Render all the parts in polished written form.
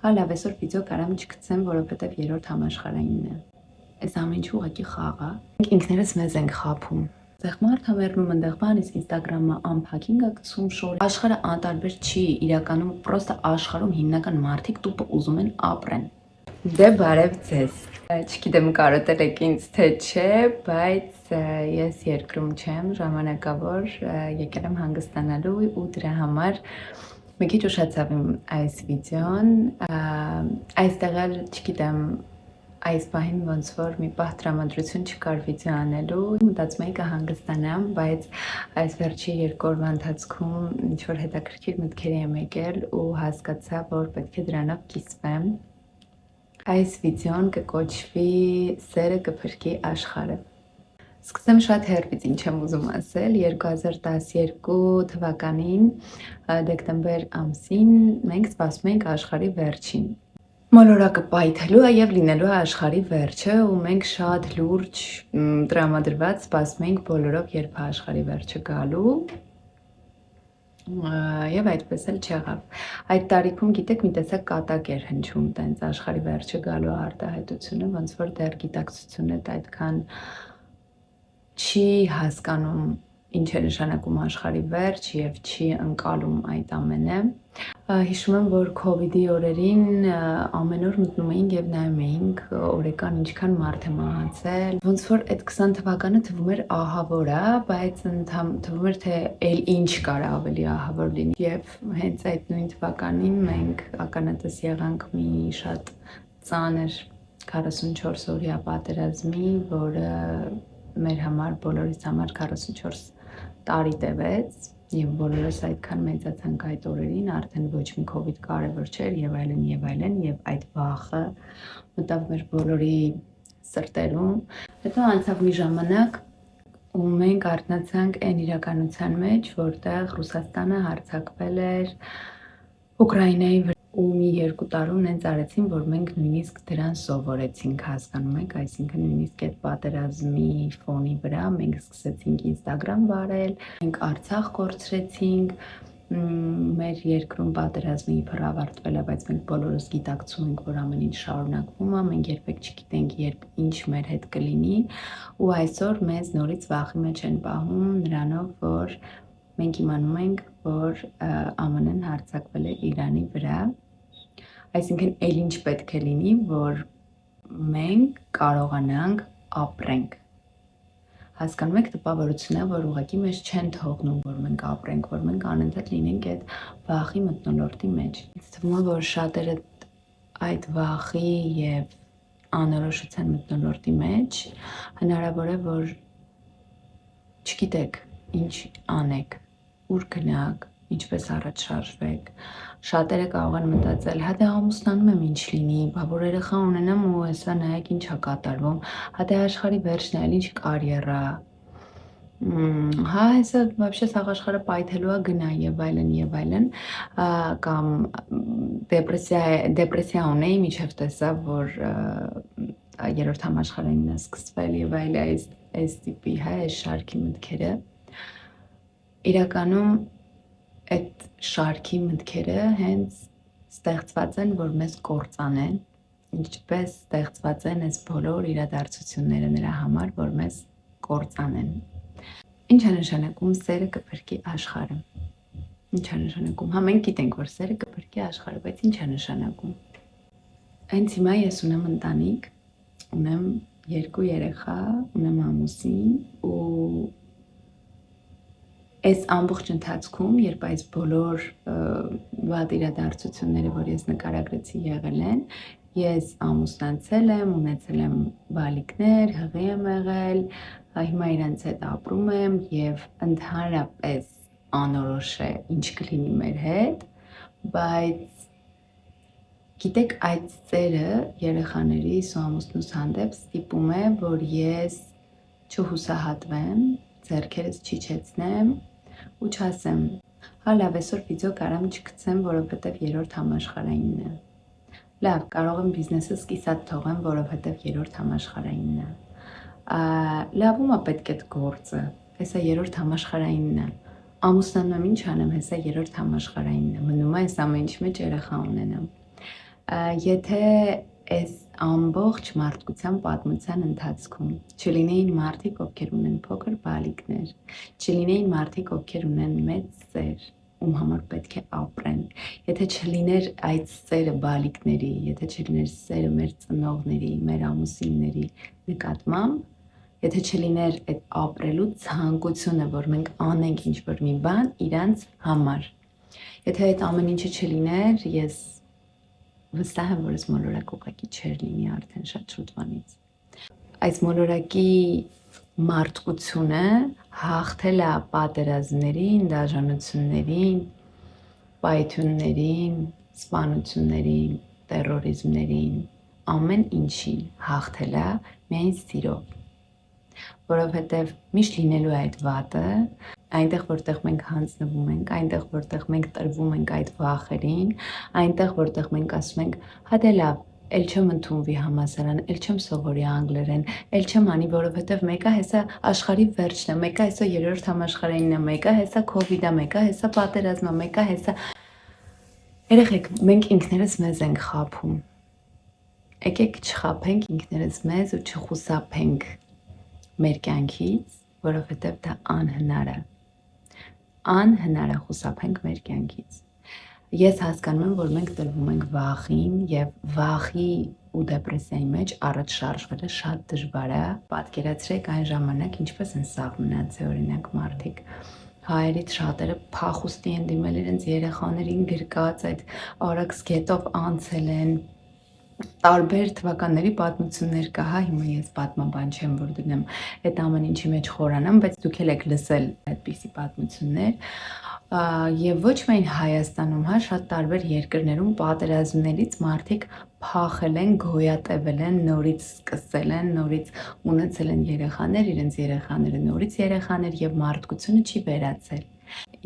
Հա լավ, այսօր վիդեո կարամ չգցեմ, որովհետև երրորդ համաշխարհայինն է։ Այս ամեն ինչը ուղղակի խաղ է։ Մենք ինքներս մեզ ենք խաբում։ Այդտեղ մարդ է մեռնում, այնտեղ բան, իսկ Instagram-ը unpacking է գցում շոր։ Աշխարհը անտարբեր չի, իրականում պրոստը աշխարհում հիմնական մարդիկ տուպը ուզում են ապրեն։ Դե բարև ձեզ։ Չգիտեմ կարոտել եք ինձ թե չէ, բայց ես երկրում չեմ, ժամանակավոր եկել եմ հանգստանալու ու դրա համար մի քիչ ուշացավ իմ այս վիդեոն, այստեղ էլ չգիտեմ այս պահին ոնց որ մի պահ տրամադրություն չկար վիդեո անելու, մտածում էի կհանգստանամ, բայց այս վերջի 2 օրվա ընթացքում ինչ-որ հետաքրքիր մտքեր եմ եկել ու հասկացա, որ պետք է դրանով կիսվեմ։ Այս վիդեոն կկոչվի «Սերը կփրկի աշխարհը»։ Սկսեմ շատ հեռվից ինչ եմ ուզում ասել, 2012 թվականին դեկտեմբեր ամսին մենք սպասում ենք աշխարհի վերջին։ Մոլորակը պայթելու է եւ լինելու է աշխարհի վերջը ու մենք շատ լուրջ տրամադրված սպասում ենք բոլորով երբ է աշխարհի վերջը գալու։ Եվ այդպես էլ չեղավ։ Այդ տարիքում գիտեք մի տեսակ կատակ էր հնչում տենց աշխարհի վերջը գալու արտահայտությունը, ոնց որ դեռ գիտակցությունը այդքան չի հասկանում ինչ է նշանակում աշխարհի վերջ եւ չի ընկալում այդ ամենը։ Հիշում եմ, որ COVID-ի օրերին ամեն օր մտնում էինք եւ նայում էինք օրեկան ինչքան մարդ է մահացել։ Ոնց որ այդ 20 թվականը թվում էր ահավոր է, բայց թվում էր թե էլ ինչ կար ավելի ահավոր լինի։ Եվ հենց այդ նույն թվականին մենք ականատես եղանք մի շատ ծանր 44 օրյա պատերազմի, որը մեր համար բոլորիս համար 44 տարի տևեց եւ բոլորս այդքան մեծացանք այդ օրերին, արդեն ոչ մի COVID կարևոր չէր եւ այլն եւ այդ վախը մտավ մեր բոլորի սրտերում։ Հետո անցավ մի ժամանակ ու մենք արթնացանք այն իրականության մեջ, որտեղ Ռուսաստանը հարձակվել էր Ուկրաինայի վրա ու մի 2 տարում նենց արեցին, որ մենք նույնիսկ դրան սովորեցինք, հասկանում եք, այսինքն նույնիսկ այդ պատերազմի ֆոնի վրա մենք սկսեցինք Instagram վարել, մենք Արցախ կորցրեցինք, մեր երկրում պատերազմը իբր ավարտվել է, բայց մենք բոլորս գիտակցում ենք, որ ամեն ինչ շարունակվում է, մենք երբեք չգիտենք, երբ ինչ մեր հետ կլինի, ու այսօր մեզ նորից վախի մեջ են պահում նրանով, որ մենք իմանում ենք, որ ԱՄՆ-ն հարձակվել է Իրանի վրա, այսինքն էլ ինչ պետք է լինի, որ մենք կարողանանք ապրենք։ Հասկանում եք, տպավորություն է, որ ուղղակի մեզ չեն թողնում, որ մենք ապրենք, որ մենք անընդհատ լինենք այդ վախի մթնոլորտի մեջ։ Ինձ թվում է, որ շատերը այդ վախի եւ անորոշության մթնոլորտի մեջ հնարավոր է, որ չգիտեք ինչ անեք, ուր գնաք, ինչպես առաջ շարժվեք։ Շատերը կարող են մտածել, հա դե ամուսնանում եմ ինչ լինի, բա որ երեխա ունենամ ու հեսա նայեք ինչ է կատարվում, հա դե աշխարհի վերջն է, ինչ կարիերա, հա հեսա вообще սաղ աշխարհը պայթելու է գնա եւ այլն, կամ դեպրեսիա ունեի, միջև տեսա, որ երրորդ համաշխարհայինն է սկսվել եւ այլ այս տիպի, հա, այս շարքի մտքերը։ Իրականում այդ շարքի մտքերը հենց ստեղծված են, որ մեզ կործանեն, ինչպես ստեղծված են այս բոլոր իրադարձությունները նրա համար, որ մեզ կործանեն։ Ինչ է նշանակում սերը կփրկի աշխարհը։ Ինչ է նշանակում։ Հա մենք գիտենք, որ սերը կփրկի աշխարհը, բայց ինչ է նշանակում։ Հենց հիմա ես ունեմ ընտանիք, ունեմ 2 երեխա, ունեմ ամուսին ու այս ամբողջ ընթացքում, երբ այս բոլոր վատ իրադարձությունները, որ ես նկարագրեցի, եղել են, ես ամուսնացել եմ, ունեցել եմ բալիկներ, հղի եմ եղել, հիմա իրանց հետ ապրում եմ եւ ընդհանրապես անորոշ է ինչ կլինի մեր հետ, բայց գիտեք այդ ծերը երեխաներիս ու ամուսնուս հանդեպ ստիպում է, որ ես չհուսահատվեմ, ձեռքերս չիջեցնեմ ու չասեմ, հա լավ, այսօր վիդեո կարամ չգցեմ, որովհետև երրորդ համաշխարհայինն է։ Լավ, կարող եմ բիզնեսս կիսատ թողեմ, որովհետև երրորդ համաշխարհայինն է։ Լավ, ում է պետք է գործը, հեսա երրորդ համաշխարհայինն է։ Ամուսնանում եմ, ինչ անեմ, հեսա երրորդ համաշխարհայինն է։ Մնում է այս ամեն ինչի մեջ երեխա ունենամ։ Եթե այս ամբողջ մարդկության պատմության ընթացքում չլինեին մարդիկ, ովքեր ունեն փոքր բալիկներ, չլինեին մարդիկ, ովքեր ունեն մեծ սեր, ում համար պետք է ապրեն, եթե չլիներ այդ սերը բալիկների, եթե չլիներ սերը մեր ծնողների, մեր ամուսինների նկատմամբ, եթե չլիներ այդ ապրելու ցանկությունը, որ մենք անենք ինչ-որ մի բան իրանց համար, եթե այդ ամեն ինչը չլիներ, ես վստահ եմ, որ այս մոլորակ ուղղակի չէր լինի արդեն շատ շուտվանից։ Այս մոլորակի մարդկությունը հաղթել է պատերազմներին, դաժանություններին, պայթյուններին, սպանություններին, տերորիզմներին, ամեն ինչին հաղթել է միայն սիրով, որովհետև միշտ լինելու է այդ վատը, այնտեղ որտեղ մենք հանձնվում ենք, այնտեղ որտեղ մենք տրվում ենք այդ վախերին, այնտեղ որտեղ մենք ասում ենք, հա դե լավ, էլ չեմ ընդունվի համալսարան, էլ չեմ սովորի անգլերեն, էլ չեմ անի, որովհետև մեկը հեսա աշխարհի վերջն է, մեկը հեսա երրորդ համաշխարհայինն է, մեկը հեսա քովիդ է, մեկը հեսա պատերազմը, մեկը հեսա Երեխեք, մենք ինքներս մեզ ենք խաբում։ Եկեք չխաբենք ինքներս մեզ ու չխուսափենք մեր կյանքից, որովհետև դա անհնար է։ Անհնար է խուսափենք մեր կյանքից։ Ես հասկանում եմ, որ մենք տրվում ենք վախին եւ վախի ու դեպրեսիայի մեջ առաջ շարժվելը շատ դժվար է։ Պատկերացրեք այն ժամանակ ինչպես են սաղ մնացել օրինակ մարդիկ։ Հայերից շատերը փախուստի են դիմել իրենց երեխաներին գրկած այդ արագ սկետով անցել են տարբեր թվականների պատմություններ կա, հա, հիմա ես պատմաբան չեմ, որ դնեմ այդ ամեն ինչի մեջ խորանամ, բայց դուք էլ եք լսել այդպիսի պատմություններ եւ ոչ միայն Հայաստանում, հա, շատ տարբեր երկրներում պատերազմներից մարդիկ փախել են, գոյատևել են, նորից սկսել են, նորից ունեցել են երեխաներ, իրենց երեխաները նորից երեխաներ եւ մարդկությունը չի վերացել։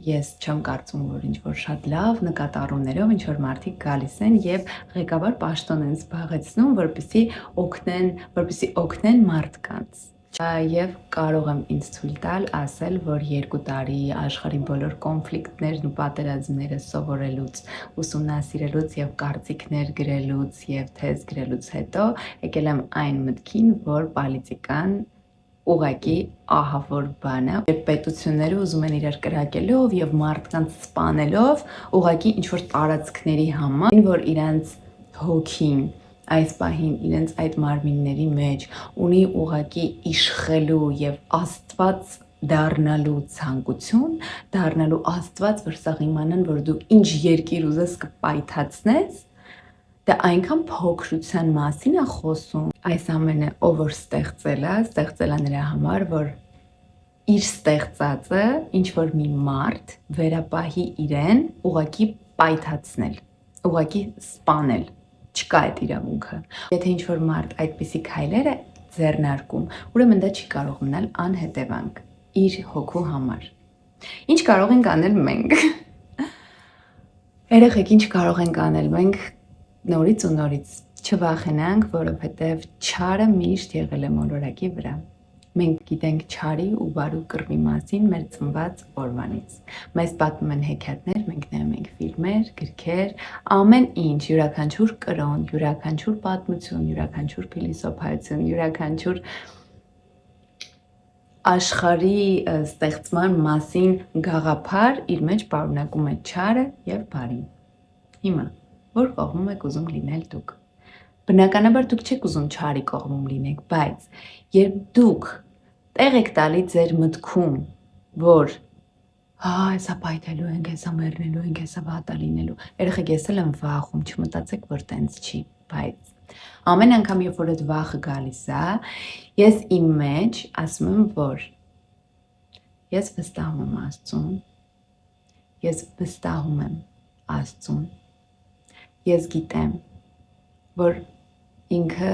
Ես չեմ կարծում, որ ինչ-որ շատ լավ նկատառումներով ինչ-որ մարդիկ գալիս են եւ ղեկավար պաշտոն են զբաղեցնում, որպեսզի օգնեն մարդկանց։ Եվ կարող եմ ինձ թույլ տալ ասել, որ 2 տարի աշխարհի բոլոր կոնֆլիկտներն ու պատերազմները սովորելուց, ուսումնասիրելուց եւ կարծիքներ գրելուց եւ թեզ գրելուց հետո եկել եմ այն մտքին, որ պոլիտիկան ուղղակի ահավոր բան է, երբ պետությունները ուզում են իրար կրակելով եւ մարդկանց սպանելով, ուղղակի ինչ-որ տարածքների համար, որ իրենց հոգին այս պահին իրենց այդ մարմինների մեջ ունի ուղղակի իշխելու եւ Աստված դառնալու ցանկություն, դառնալու Աստված, որ սա իմանան, որ դու ինչ երկիր ուզես կպայթացնես, դա այնքան փոքրության մասին է խոսում։ Այս ամենը ով որ ստեղծել է նրա համար, որ իր ստեղծածը ինչ որ մի մարդ վերապահի իրեն ուղղակի պայթացնել, ուղղակի սպանել։ Չկա այդ իրավունքը։ Եթե ինչ որ մարդ այդպիսի քայլեր է ձեռնարկում, ուրեմն դա չի կարող մնալ անհետևանք իր հոգու համար։ Ինչ կարող ենք անել մենք։ Երեխեք, ինչ կարող ենք անել մենք նորից ու նորից չվախենանք, որովհետև չարը միշտ եղել է մոլորակի վրա։ Մենք գիտենք չարի ու բարու կռվի մասին մեր ծնված օրվանից։ Մեզ պատմում են հեքիաթներ, մենք նայում ենք ֆիլմեր, գրքեր, ամեն ինչ, յուրաքանչյուր կրոն, յուրաքանչյուր պատմություն, յուրաքանչյուր փիլիսոփայություն, յուրաքանչյուր աշխարհի ստեղծման մասին գաղափար իր մեջ պարունակում է չարը եւ բարին։ Հիմա որ կողմում եք ուզում լինել դուք։ Բնականաբար դուք չեք ուզում չարի կողմում լինեք, բայց երբ դուք տեղ եք տալի ձեր մտքում, որ հեսա պայթելու ենք, հեսա մեռնելու ենք, հեսա վատա լինելու, երեխեք, ես էլ եմ վախում, չմտածեք, որ տենց չի, բայց ամեն անգամ, երբ որ այդ վախը գալիս է, ես իմ մեջ ասում եմ, որ ես վստահում եմ Աստծուն, ես վստահում եմ Աստծուն, ես գիտեմ, որ ինքը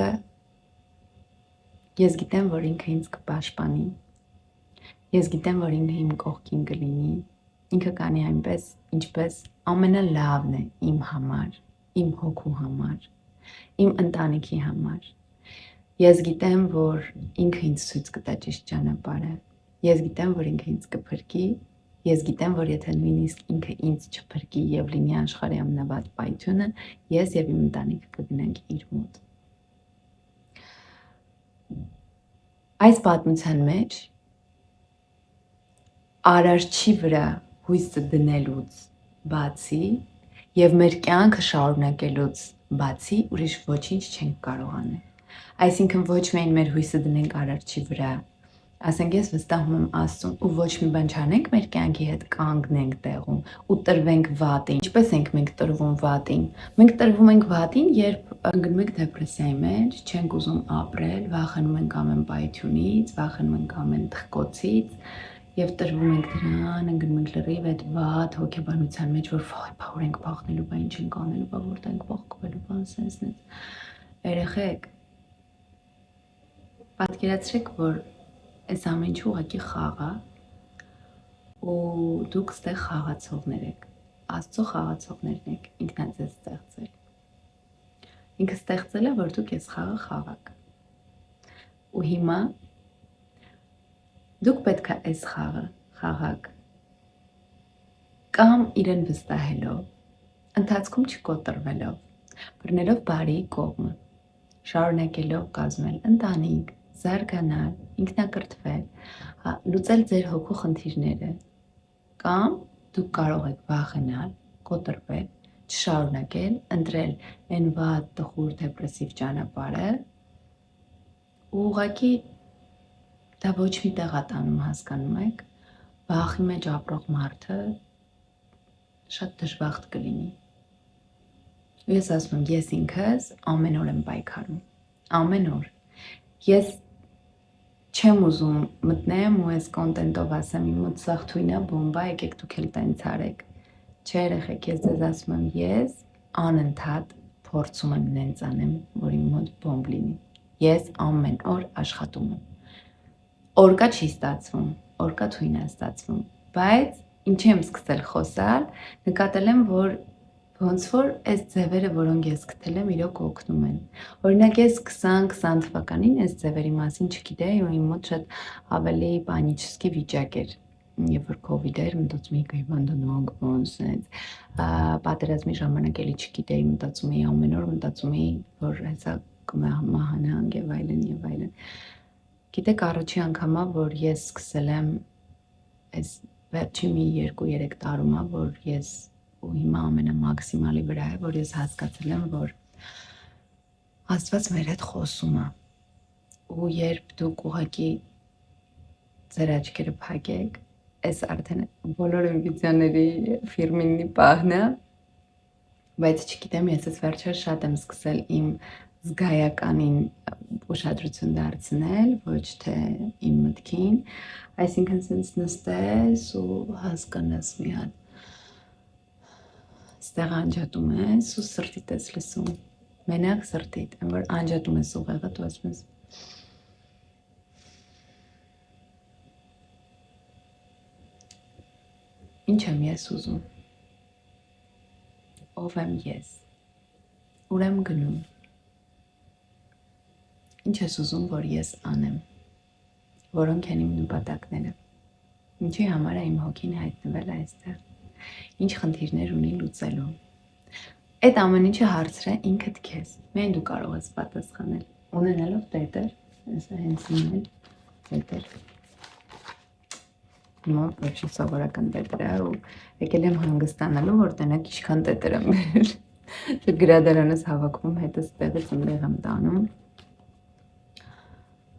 ինձ կպաշտպանի, ես գիտեմ, որ ինքը իմ կողքին կլինի, ինքը կանի այնպես, ինչպես ամենալավն է իմ համար, իմ հոգու համար, իմ ընտանիքի համար, ես գիտեմ, որ ինքը ինձ ցույց կտա ճիշտ ճանապարհը, ես գիտեմ, որ ինքը ինձ կփրկի, Ես գիտեմ, որ եթե նույնիսկ ինքը ինձ չփրկի եւ լինի աշխարհի ամենավատ պայթյունը, ես եւ իմ ընտանիքը կգնանք իր մոտ։ Այս պատմության մեջ Արարչի վրա հույսը դնելուց բացի եւ մեր կյանքը շարունակելուց բացի ուրիշ ոչինչ չենք կարող անել։ Այսինքն ոչ միայն մեր հույսը դնենք Արարչի վրա, ասենք ես վստահում եմ Աստծուն ու ոչ մի բան չանենք մեր կյանքի հետ կանգնենք տեղում ու տրվենք վատին։ Ինչպես ենք մենք տրվում վատին։ Մենք տրվում ենք վատին, երբ ընկնում ենք դեպրեսիայի մեջ, չենք ուզում ապրել, վախենում ենք ամեն պայթյունից, վախենում ենք ամեն թխկոցից եւ տրվում ենք դրան, ընկնում ենք լրիվ այդ վատ հոգեբանության մեջ, որ բա ուր ենք փախնելու, բա ինչ ենք անելու, բա որտեղ ենք փախկվելու, բան սենսնից։ Երեխեք, պատկերացրեք, որ այս ամեն ինչ ուղղակի խաղ է ու դուք ստեղ խաղացողներ եք, Աստծո խաղացողներն եք, ինքն է ձեզ ստեղծել։ Ինքը ստեղծել է, որ դուք այս խաղը խաղաք։ Ու հիմա դուք պետք է այս խաղը խաղաք կամ իրեն վստահելով, ընթացքում չկոտրվելով, բռնելով բարի կողմը, շարունակելով կազմել ընտանիք, զարգանալ, ինքնակրթվել, լուծել ձեր հոգու խնդիրները, կամ դուք կարող եք վախենալ, կոտրվել, չշարունակել, ընտրել այն վատ, տխուր, դեպրեսիվ ճանապարհը ու ուղղակի դա ոչ մի տեղ է տանում, հասկանում եք, վախի մեջ ապրող մարդը շատ դժբախտ կլինի։ Ու ես ասում եմ, ես ինքս ամեն օր եմ պայքարում, ամեն օր։ Ես չեմ ուզում մտնեմ ու այս կոնտենտով ասեմ, իմ մոտ սաղ թույնա բոմբա, եկեք դուք էլ տենց արեք։ Չէ երեխեք, ես ձեզ ասում եմ, ես անընդհատ փորձում եմ նենց անեմ, որ իմ մոտ բոմբ լինի։ Ես ամեն օր աշխատում եմ։ Օրկա չի ստացվում, օրկա թույն է ստացվում, բայց ինչի եմ սկսել խոսալ, նկատել եմ, որ ոնց որ այս ձևերը, որոնք ես գտել եմ, իրոք օգնում են։ Օրինակ ես 2020 թվականին այս ձևերի մասին չգիտեի ու իմ մոտ շատ ավելի պանիչսկի վիճակ էր, երբ որ COVID էր, մտածում էի կայվանդանանք ոնց այնց, պատերազմի ժամանակ էլի չգիտեի, մտածում էի ամեն օր, մտածում էի, որ հեսա կմահանանք եւ այլն եւ այլն։ Գիտեք, առաջի անգամա, որ ես սկսել եմ այս վերջի մի 2-3 տարումա, որ ես ու հիմա ամենամաքսիմալի վրա է, որ ես հասկացել եմ, որ Աստված մեր հետ խոսում է։ Ու երբ դուք ուղղակի ձեր աչքերը փակեք, այս արդեն բոլոր ինվիզիաների ֆիրմինի պահն է, բայց չգիտեմ, ես այս վերջերս շատ եմ սկսել իմ զգայականին ուշադրություն դարձնել, ոչ թե իմ մտքին, այսինքն սենց նստես ու հասկանաս մի հատ ստեղ անջատում ես ու սրտիդ ես լսում, մենակ սրտիդ, այն որ անջատում ես ուղեղը, դու ասում ես ինչ եմ ես ուզում, ով եմ ես, ուր եմ գնում, ինչ ես ուզում, որ ես անեմ, որոնք են իմ նպատակները, ինչի համար է իմ հոգին հայտնվել այստեղ, ինչ խնդիրներ ունի լուծելու։ Այդ ամեն ինչը հարցր է ինքդ քեզ։ Միայն դու կարող ես պատասխանել։ Ունենալով տետր, այսա հենց ինել տետր։ Հիմա ոչ սովորական տետր է ու եկել եմ հանգստանալու, որ տենակ ինչքան տետր եմ բերել։ Չէ գրադարանս հավաքում հետս տեղից ըմբեղ եմ տանում։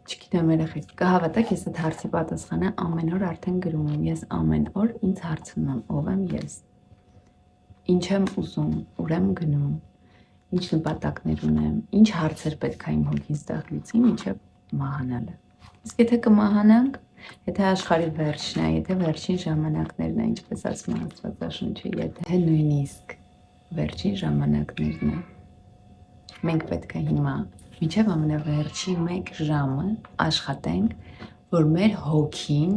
Չգիտեմ երեխեք, կհավատաք, ես այդ հարցի պատասխանը ամեն օր արդեն գրում եմ, ես ամեն օր ինձ հարցնում եմ, ով եմ ես, ինչ եմ ուզում, ուր եմ գնում, ինչ նպատակներ ունեմ, ինչ հարցեր պետք է իմ հոգին ստեղ լուծի, մինչև մահանալը։ Իսկ եթե կմահանանք, եթե աշխարհի վերջն է, եթե վերջին ժամանակներն է, ինչպես ասում է Աստվածաշունչը, եթե նույնիսկ վերջին ժամանակներն է, մենք պետք է հիմա մինչև ամենավերջի 1 ժամը աշխատենք, որ մեր հոգին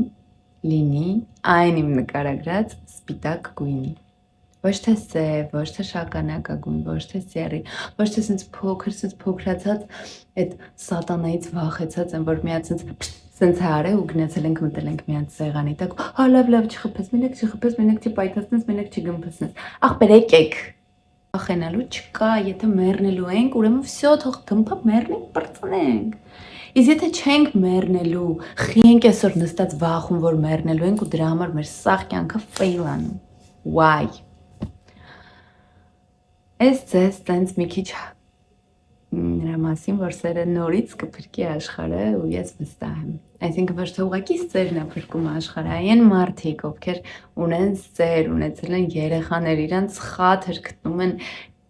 լինի այն իմ նկարագրած սպիտակ գույնի։ Ոչ թե սև, ոչ թե շագանակագույն, ոչ թե սեռի, ոչ թե սենց փոքրացած այդ սատանայից վախեցած եմ, որ միած սենց Սենց հարը ու գնացել ենք մտել ենք միած սեղանի տակ, հա լավ չխփես, մենակ չպայթացնես, մենակ չգմփսնես, ախպեր եկեք, ախենալու չկա, եթե մեռնելու ենք, ուրեմն վсё, թող գմփա մեռնենք, պրծնենք, իսկ եթե չենք մեռնելու, խի ենք այսօր նստած վախում, որ մեռնելու ենք ու դրա համար մեր սաղ կյանքը fail անում, why, ես ձեզ տենց մի քիչ նրա մասին, որ սերը նորից կփրկի աշխարհը ու ես վստահ եմ։ Այսինքն ոչ թե ուղղակի սերն է փրկում աշխարհը, այն մարդիկ, ովքեր ունեն սեր, ունեցել են երեխաներ, իրանց խաթր գտնում են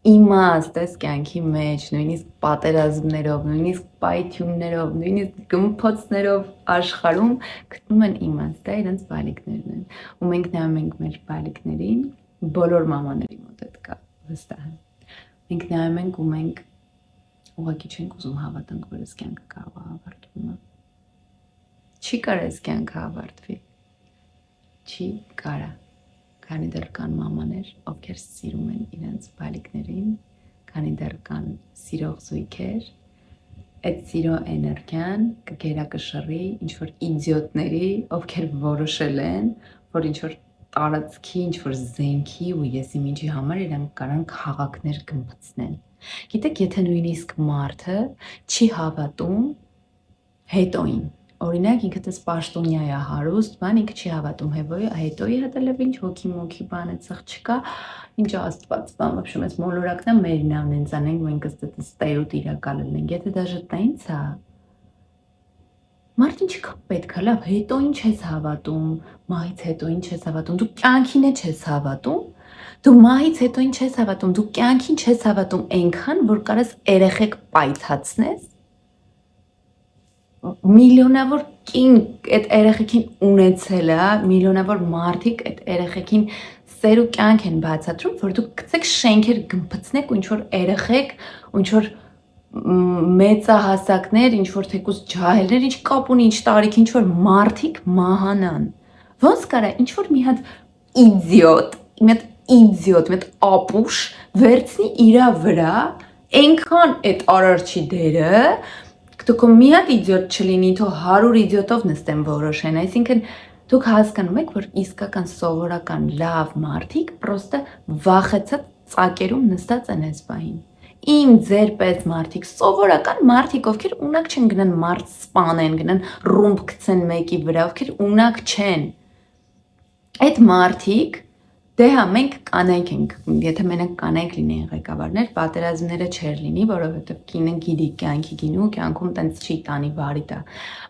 իմաստ այս կյանքի մեջ, նույնիսկ պատերազմներով, նույնիսկ պայթյուններով, նույնիսկ գմփոցներով աշխարհում գտնում են իմաստ, դա իրանց բալիկներն են։ Ու մենք նայում ենք մեր բալիկներին, բոլոր մամաների մոտ այդ կա, վստահ եմ։ Մենք նայում ենք ու մենք ուղղակի չենք ուզում հավատանք, որ այս կյանքը կարող է ավարտվում։ Չի կարա այս կյանքը ավարտվի։ Չի կարա։ Քանի դեռ կան մամաներ, ովքեր սիրում են իրենց բալիկներին, քանի դեռ կան սիրող զույգեր, այդ սիրո էներգիան կգերակշռի ինչ-որ իդիոտների, ովքեր որոշել են, որ ինչ-որ տարածքի, ինչ-որ զենքի ու եսի ինչի համար իրանք կարան քաղաքներ գմբցնեն։ Գիտեք, եթե նույնիսկ մարդը չի հավատում հետոին, օրինակ ինքը դες պաշտոնյա է հարուստ, բան ինքը չի հավատում հետոյի հետելև ինչ հոգի բան այդեղ չկա, ինչ աստված բան, вообще մեզ մոլորակն է մերին ամենից անենք, մենք ըստ ստեյոտ իրակալել ենք, եթե դաժե տենց է, մարդ ինչ պետք է, լավ, հետո ինչ ես հավատում, մահից հետո ինչ ես հավատում, դու կյանքին է չես հավատում, դու մահից հետո ինչ ես հավատում, դու կյանքին չես հավատում այնքան, որ կարես երեխեք պայթացնես, միլիոնավոր կին այդ երեխեքին ունեցել է, միլիոնավոր մարդիկ այդ երեխեքին սեր ու կյանք են բացատրում, որ դուք գցեք շենքեր գմփցնեք ու ինչ-որ երեխեք, ու ինչ-որ մեծահասակներ, ինչ-որ թեկուզ ջահելներ, ինչ կապ ունի, ինչ տարիք, ինչ-որ մարդիկ մահանան։ Ոնց կարա ինչ-որ մի հատ իդիոտ, մի հատ ապուշ վերցնի իրա վրա, այնքան այդ արարչի դերը, դուք մի հատ իդիոտ չլինի, թող 100 իդիոտով նստեն որոշեն, այսինքն դուք հասկանում եք, որ իսկական սովորական լավ մարդիկ պրոստը վախեցած ծակերում նստած են այս պահին։ Իմ ձեր պես մարդիկ, սովորական մարդիկ, ովքեր ունակ չեն գնան մարդ սպանեն, գնան ռումբ գցեն մեկի վրա, ովքեր ունակ չեն։ Այդ մարդիկ, դե հա մենք կանայք ենք, եթե մենակ կանայք լինեին ղեկավարներ, պատերազմները չէր լինի, որովհետև կինը գիտի կյանքի գինու, կյանքում տենց չի տանի վարի տա,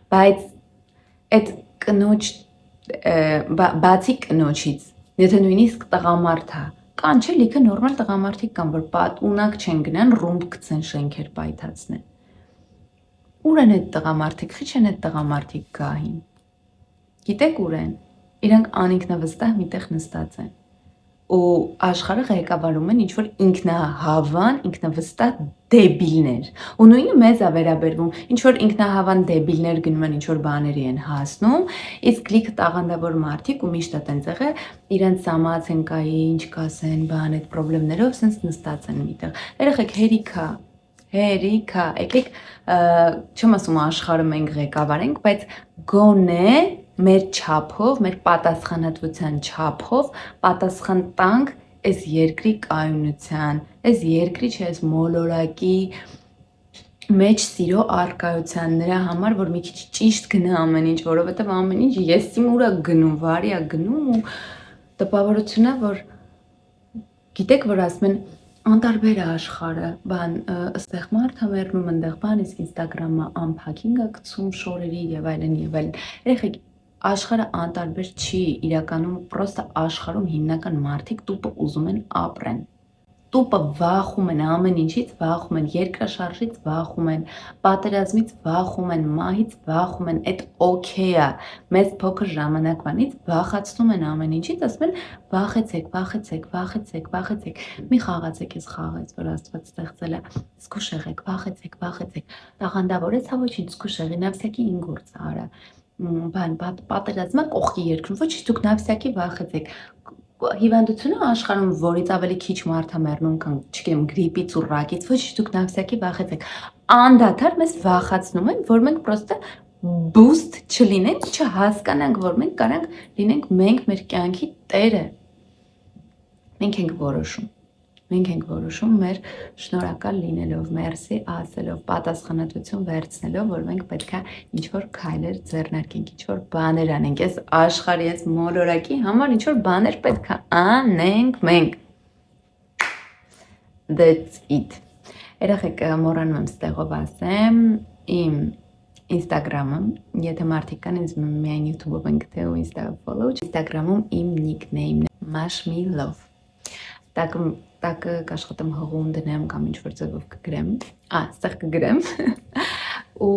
բայց այդ կնոջ, բացի կնոջից, եթե նույնիսկ տղամարդ է, կան չէ լիքը նորմալ տղամարդիկ կան, որ ունակ չեն գնան ռումբ գցեն շենքեր պայթացնեն։ Ուր են այդ տղամարդիկ, խիչ են այդ տղամարդիկ գահին։ Գիտեք ուր են, իրանք անինքնավստահ միտեղ նստած են։ Ու աշխարհը ղեկավարում են ինչ-որ ինքնահավան, ինքնավստահ դեբիլներ։ Ու նույնը մեզ է վերաբերվում, ինչ-որ ինքնահավան դեբիլներ գնում են ինչ-որ բաների են հասնում, իսկ լիքը տաղանդավոր մարդիկ ու միշտ է տենց եղել, իրենց սամած են կայի, ինչ կասեն, բան այդ խնդիրներով սենց նստած են միտեղ։ Երեխեք հերիքա, եկեք, չեմ ասում աշխարհը մենք ղեկավարենք, բայց գոնե մեր չափով, մեր պատասխանատվության չափով պատասխան տանք այս երկրի կայունության, այս երկրի չէ, այս մոլորակի մեջ սիրո արկայության նրա համար, որ մի քիչ ճիշտ գնա ամեն ինչ, որովհետև ամեն ինչ եսիմ ուրա գնում, վարի է գնում ու տպավորությունն է, որ գիտեք, որ ասում են անտարբեր է աշխարհը, բան, ըստեղ մարդը մեռնում, ընդեղ բան, իսկ Instagram-ը անփակինգ է գցում շորերի եւ այլն եւ այլն։ Երեխեք, աշխարհը անտարբեր չի, իրականում պրոստը աշխարհում հիմնական մարդիկ տուպը ուզում են ապրեն։ Տուպը վախում են ամեն ինչից, վախում են երկրաշարժից, վախում են պատերազմից, վախում են մահից, վախում են, այդ օքեյ է, մեծ փոքր ժամանակվանից վախացնում են ամեն ինչից, ասում են վախեցեք, մի խաղացեք այս խաղը, որ Աստված ստեղծել է, զգուշ եղեք, վախեցեք, տաղանդավոր է, ցա ոչինչ, զգուշ եղի, նավսյակի ինգուրց արա, բան, պատերազմը կողքի երկրում, ոչ դուք նավսյակի վախեցեք, հիվանդությունը աշխարհում, որից ավելի քիչ մարդ է մեռնում, քան, չգիտեմ, գրիպից ու ռակից, ոչ դուք նավսյակի վախեցեք, անդադար մեզ վախացնում են, որ մենք պրոստը boost չլինենք, չհասկանանք, որ մենք կարանք լինենք մենք մեր կյանքի տերը։ Մենք ենք որոշում մեր շնորհակալ լինելով, մերսի ասելով, պատասխանատվություն վերցնելով, որ մենք պետք է ինչ-որ քայլեր ձեռնարկենք, ինչ-որ բաներ անենք, այս աշխարհի այս մոլորակի համար ինչ-որ բաներ պետք է անենք մենք։ That's it։ Երեխեք, մոռանում եմ ստեղով ասեմ, իմ Instagram-ը, եթե մարդիկ կան, ինձ միայն YouTube-ով են գտել ու Insta-ով follow, Instagram-ում իմ nickname-ն է Mashmilov։ Տակը կաշխատեմ հղում դնեմ կամ ինչ-որ ձևով կգրեմ, ստեղ կգրեմ ու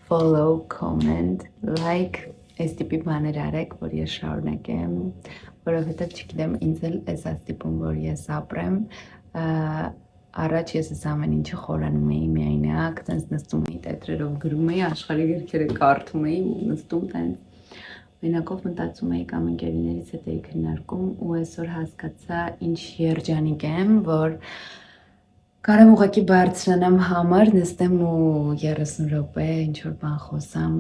follow, comment, like, այս տիպի բաներ արեք, որ ես շարունակեմ, որովհետև չգիտեմ, ինձ էլ էս ստիպում, որ ես ապրեմ, Առաջ ես այս ամեն ինչը խորանում էի միայնակ, տենց նստում էի տետրերով գրում էի, աշխարհի գրքերը կարդում էի ու նստում տենց մենակով մտածում էի կամ ընկերուներիս հետ էի քննարկում ու այսօր հասկացա ինչ երջանիկ եմ, որ կարամ ուղղակի բարձրանամ համար, նստեմ ու 30 րոպե ինչ-որ բան խոսամ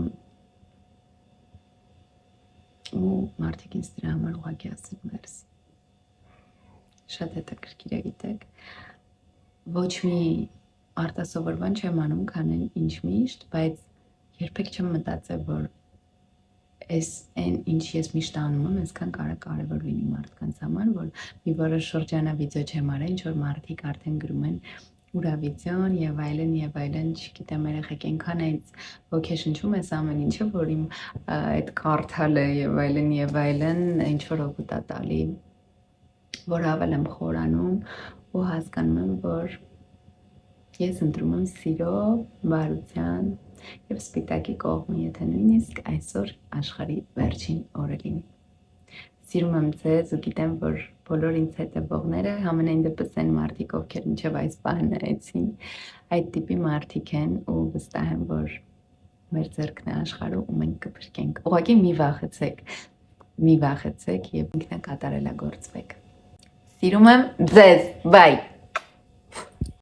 ու մարդիկ ինձ դրա համար ուղղակի ասեն մերսի։ Շատ հետաքրքիր է, գիտեք։ Ոչ մի արտասովոր բան չեմ անում, քանեն ինչ միշտ, բայց երբեք չեմ մտածել, որ այս այն ինչ ես միշտ անում եմ, այսքան կարևոր լինի մարդկանց համար, որ մի որոշ շրջանավիդեո չեմ արել, ինչ որ մարդիկ արդեն գրում են ուրա վիդեոն եւ այլն, չգիտեմ, երեխեք այնքան այս ոգեշնչում էս ամեն ինչը, որ իմ այդ կարդալը եւ այլն, ինչ որ օգուտ է տալի, որ ավել եմ խորանում ու հասկանում եմ, որ ես ընտրում եմ սիրո, բարության եւ սպիտակի կողմը, եթե նույնիսկ այսօր աշխարհի վերջին օրը լինի։ Սիրում եմ ձեզ ու գիտեմ, որ բոլոր ինձ հետևողները համենայն դեպս են մարդիկ, ովքեր մինչև այս պահը նայեցին, այդ տիպի մարդիկ են ու վստահ եմ, որ մեր ձեռքն է աշխարհը ու մենք կփրկենք։ Ուղղակի մի վախեցեք եւ ինքնակատարելագործվեք։ Սիրում եմ ձեզ, բայ։